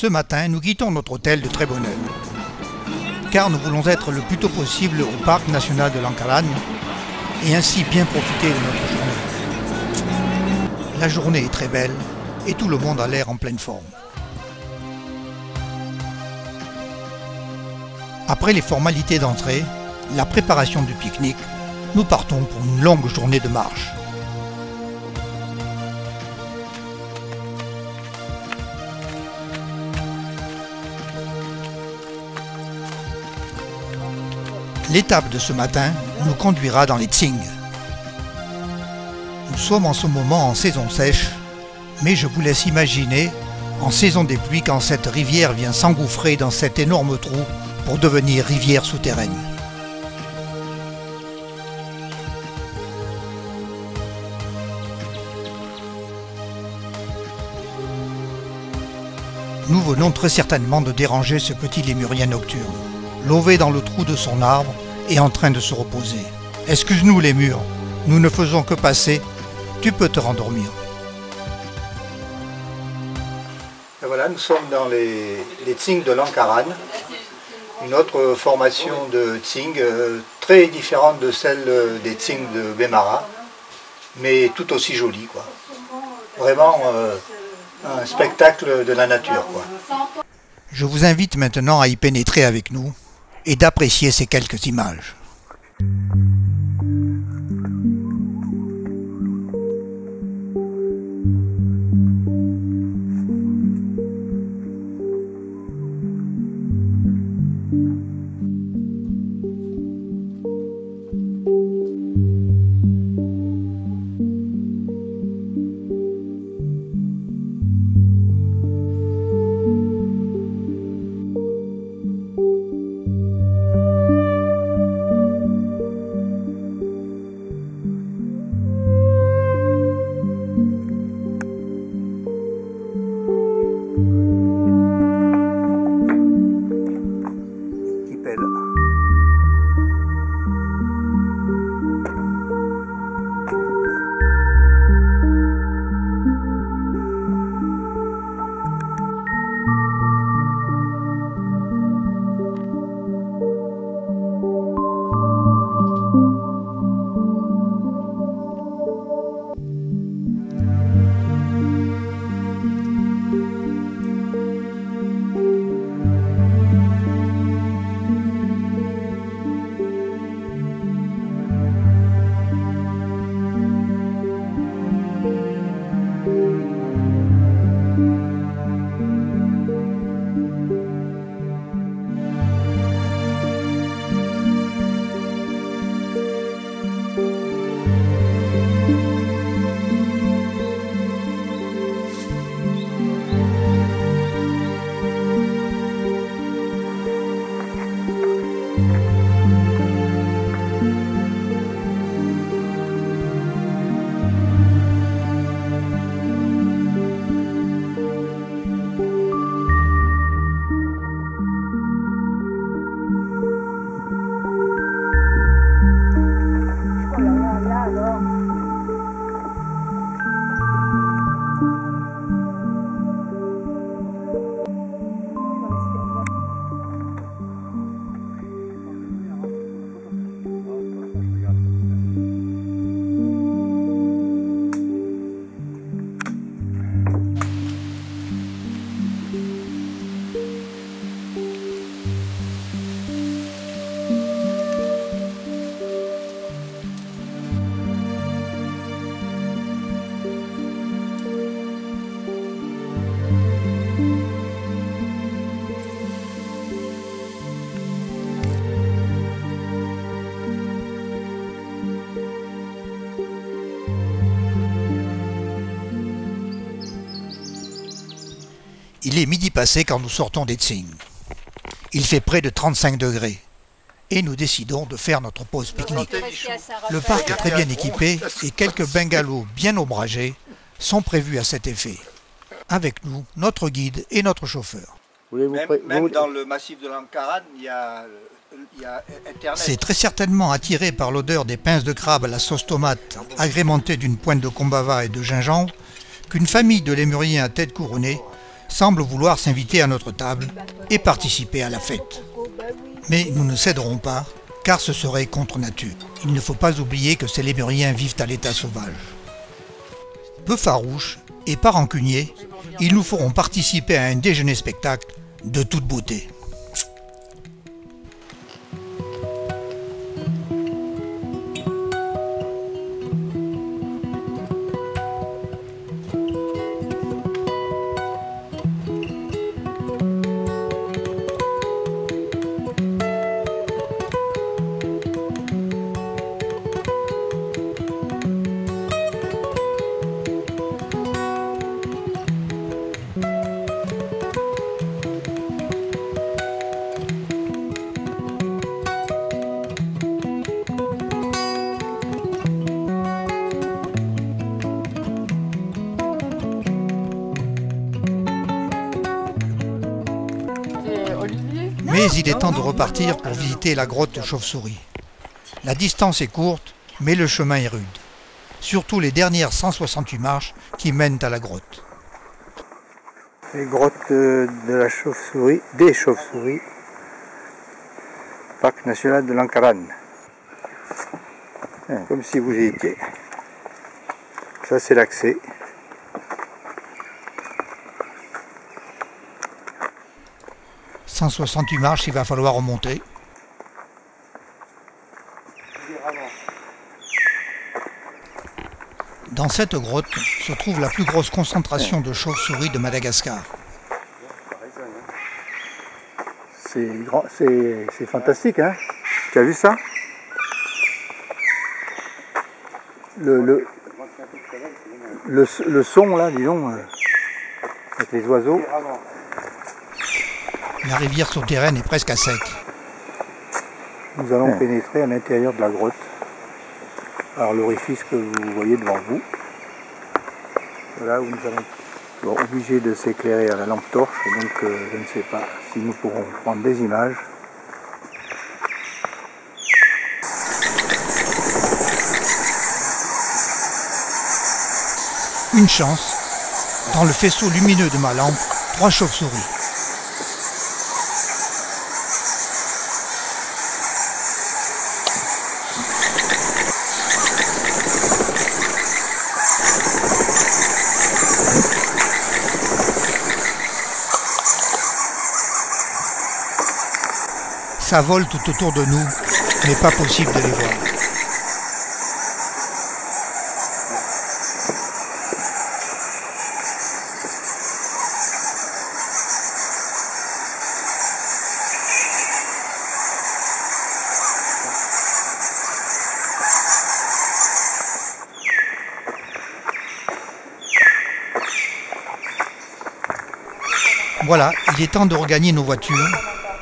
Ce matin, nous quittons notre hôtel de très bonne heure, car nous voulons être le plus tôt possible au parc national de Lankaran et ainsi bien profiter de notre journée. La journée est très belle et tout le monde a l'air en pleine forme. Après les formalités d'entrée, la préparation du pique-nique, nous partons pour une longue journée de marche. L'étape de ce matin nous conduira dans les Tsing. Nous sommes en ce moment en saison sèche, mais je vous laisse imaginer en saison des pluies quand cette rivière vient s'engouffrer dans cet énorme trou pour devenir rivière souterraine. Nous venons très certainement de déranger ce petit lémurien nocturne, lové dans le trou de son arbre et en train de se reposer. Excuse-nous lémur, nous ne faisons que passer, tu peux te rendormir. Et voilà, nous sommes dans les Tsing de Lankaran, une autre formation de Tsing très différente de celle des Tsing de Bemara, mais tout aussi jolie, quoi. Vraiment un spectacle de la nature, quoi. Je vous invite maintenant à y pénétrer avec nous et d'apprécier ces quelques images. Il est midi passé quand nous sortons des Tsing. Il fait près de 35 degrés et nous décidons de faire notre pause pique-nique. Le parc est très bien équipé et quelques bungalows bien ombragés sont prévus à cet effet. Avec nous, notre guide et notre chauffeur. Même dans le massif de Lankaran, il y a Internet. C'est très certainement attiré par l'odeur des pinces de crabe à la sauce tomate, agrémentée d'une pointe de combava et de gingembre, qu'une famille de lémuriens à tête couronnée semblent vouloir s'inviter à notre table et participer à la fête. Mais nous ne céderons pas, car ce serait contre nature. Il ne faut pas oublier que ces lémuriens vivent à l'état sauvage. Peu farouches et pas rancuniers, ils nous feront participer à un déjeuner-spectacle de toute beauté. Mais il est temps de repartir pour visiter la grotte Chauve-souris. La distance est courte, mais le chemin est rude. Surtout les dernières 168 marches qui mènent à la grotte. Les grottes de la chauve-souris, des chauves-souris, Parc national de Lankaran. Comme si vous y étiez. Ça c'est l'accès. « 168 marches, il va falloir remonter. Dans cette grotte se trouve la plus grosse concentration de chauves-souris de Madagascar. C'est fantastique, hein? Tu as vu ça? Le son là, disons, avec les oiseaux. La rivière souterraine est presque à sec. Nous allons pénétrer à l'intérieur de la grotte, par l'orifice que vous voyez devant vous. Voilà où nous allons obligés de s'éclairer à la lampe torche, donc je ne sais pas si nous pourrons prendre des images. Une chance, dans le faisceau lumineux de ma lampe, 3 chauves-souris. Ça vole tout autour de nous, mais pas possible de les voir. Voilà, il est temps de regagner nos voitures.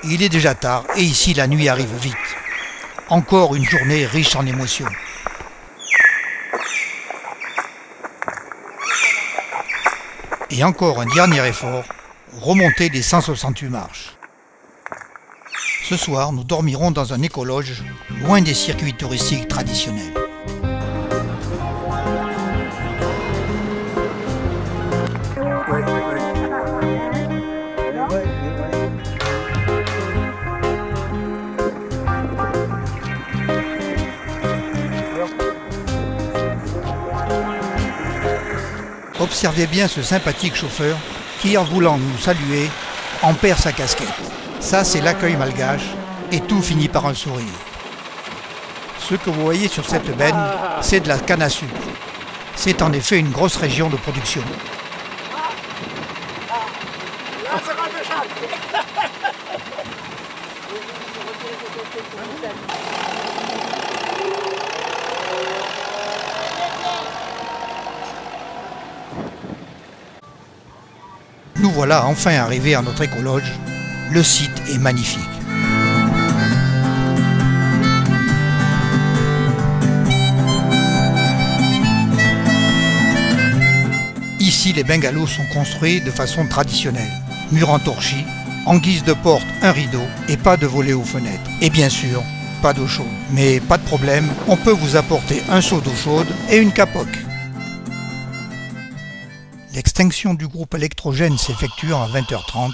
Il est déjà tard et ici la nuit arrive vite. Encore une journée riche en émotions. Et encore un dernier effort, remonter les 168 marches. Ce soir, nous dormirons dans un écologe, loin des circuits touristiques traditionnels. Observez bien ce sympathique chauffeur qui, en voulant nous saluer, en perd sa casquette. Ça, c'est l'accueil malgache et tout finit par un sourire. Ce que vous voyez sur cette benne, c'est de la canne à sucre. C'est en effet une grosse région de production. Nous voilà enfin arrivés à notre écologe. Le site est magnifique. Ici, les bungalows sont construits de façon traditionnelle. Murs en torchis, en guise de porte, un rideau et pas de volets aux fenêtres. Et bien sûr, pas d'eau chaude. Mais pas de problème, on peut vous apporter un seau d'eau chaude et une capote. L'extinction du groupe électrogène s'effectuant à 20h30,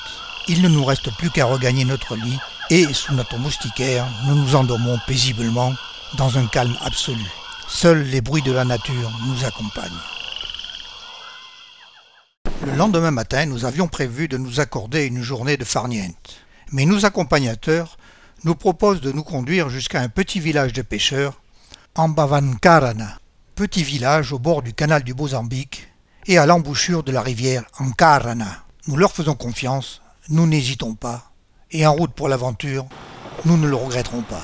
il ne nous reste plus qu'à regagner notre lit et, sous notre moustiquaire, nous nous endormons paisiblement dans un calme absolu. Seuls les bruits de la nature nous accompagnent. Le lendemain matin, nous avions prévu de nous accorder une journée de farniente. Mais nos accompagnateurs nous proposent de nous conduire jusqu'à un petit village de pêcheurs, Ambavankarana, petit village au bord du canal du Mozambique et à l'embouchure de la rivière Ankarana. Nous leur faisons confiance, nous n'hésitons pas, et en route pour l'aventure, nous ne le regretterons pas.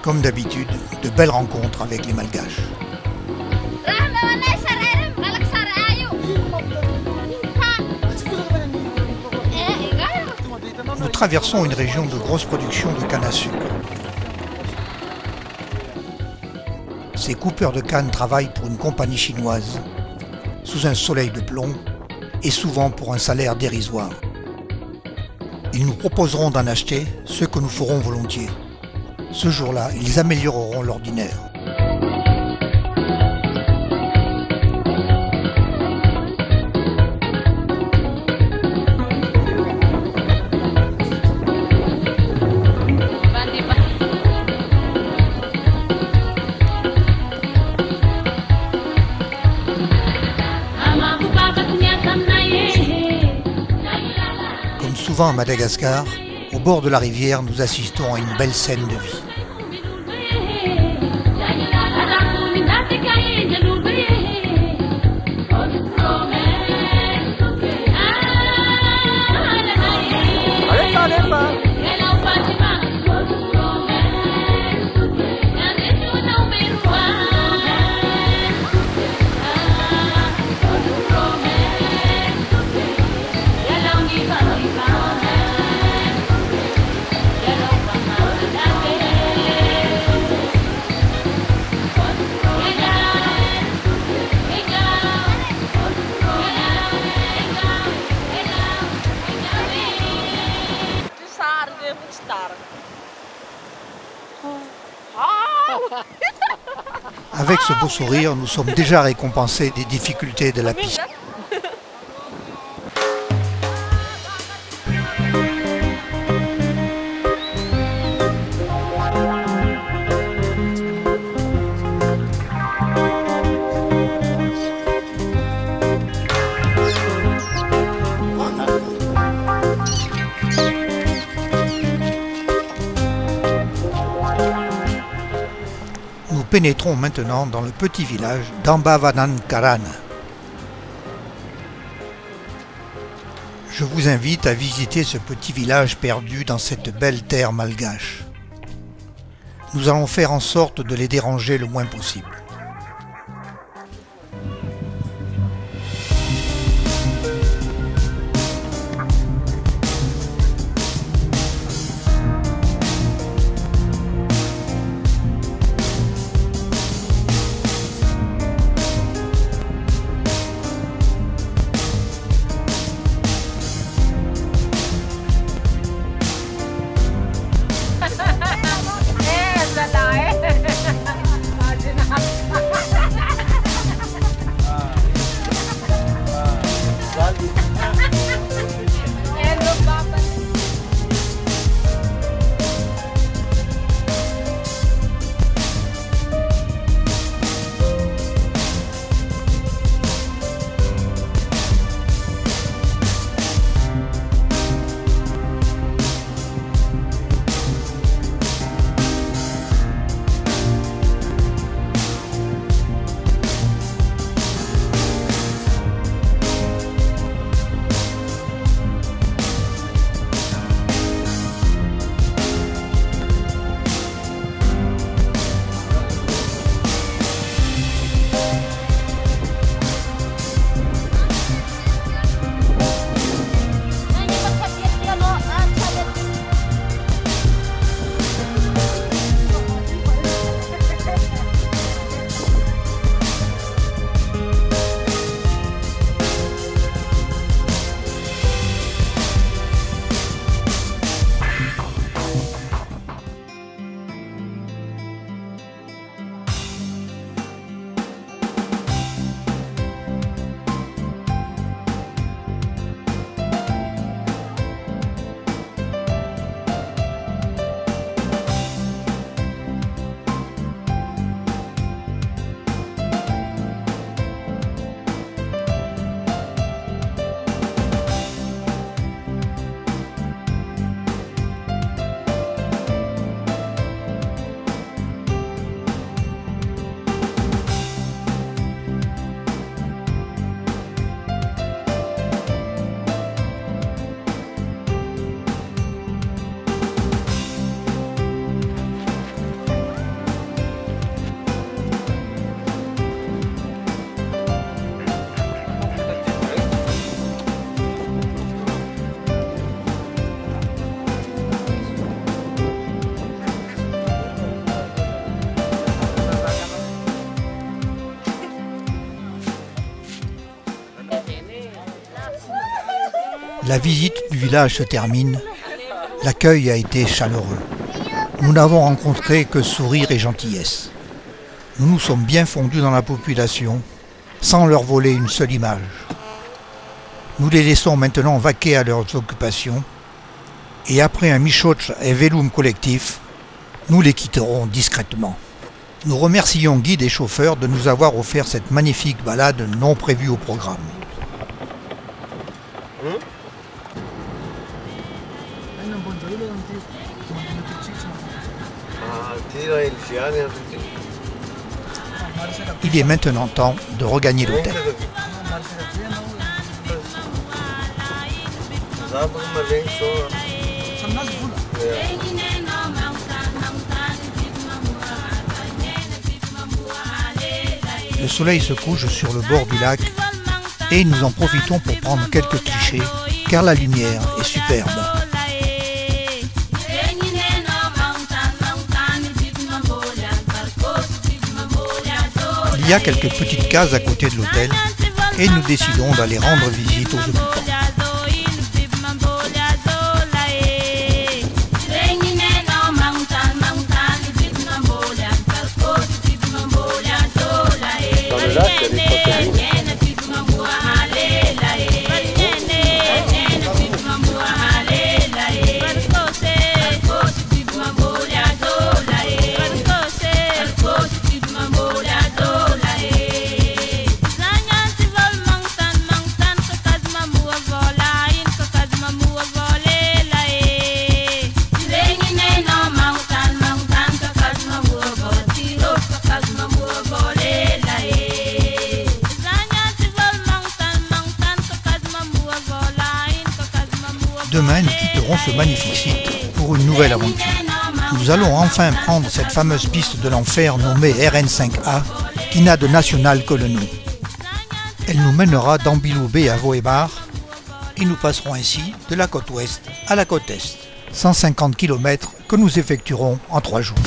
Comme d'habitude, de belles rencontres avec les Malgaches. Nous traversons une région de grosse production de canne à sucre. Ces coupeurs de canne travaillent pour une compagnie chinoise, sous un soleil de plomb, et souvent pour un salaire dérisoire. Ils nous proposeront d'en acheter, ce que nous ferons volontiers. Ce jour-là, ils amélioreront l'ordinaire. Comme souvent à Madagascar, au bord de la rivière, nous assistons à une belle scène de vie. Avec ce beau sourire, nous sommes déjà récompensés des difficultés de la piste. Nous pénétrons maintenant dans le petit village d'Ambavankarana. Je vous invite à visiter ce petit village perdu dans cette belle terre malgache. Nous allons faire en sorte de les déranger le moins possible. La visite du village se termine. L'accueil a été chaleureux. Nous n'avons rencontré que sourire et gentillesse. Nous nous sommes bien fondus dans la population, sans leur voler une seule image. Nous les laissons maintenant vaquer à leurs occupations, et après un michoch et velum collectif, nous les quitterons discrètement. Nous remercions guides et chauffeurs de nous avoir offert cette magnifique balade non prévue au programme. Il est maintenant temps de regagner l'hôtel. Le soleil se couche sur le bord du lac et nous en profitons pour prendre quelques clichés car la lumière est superbe. Il y a quelques petites cases à côté de l'hôtel et nous décidons d'aller rendre visite aux occupants. Demain, nous quitterons ce magnifique site pour une nouvelle aventure. Nous allons enfin prendre cette fameuse piste de l'enfer nommée RN5A qui n'a de national que le nom. Elle nous mènera d'Ambiloubé à Voébar et nous passerons ainsi de la côte ouest à la côte est. 150 km que nous effectuerons en 3 jours.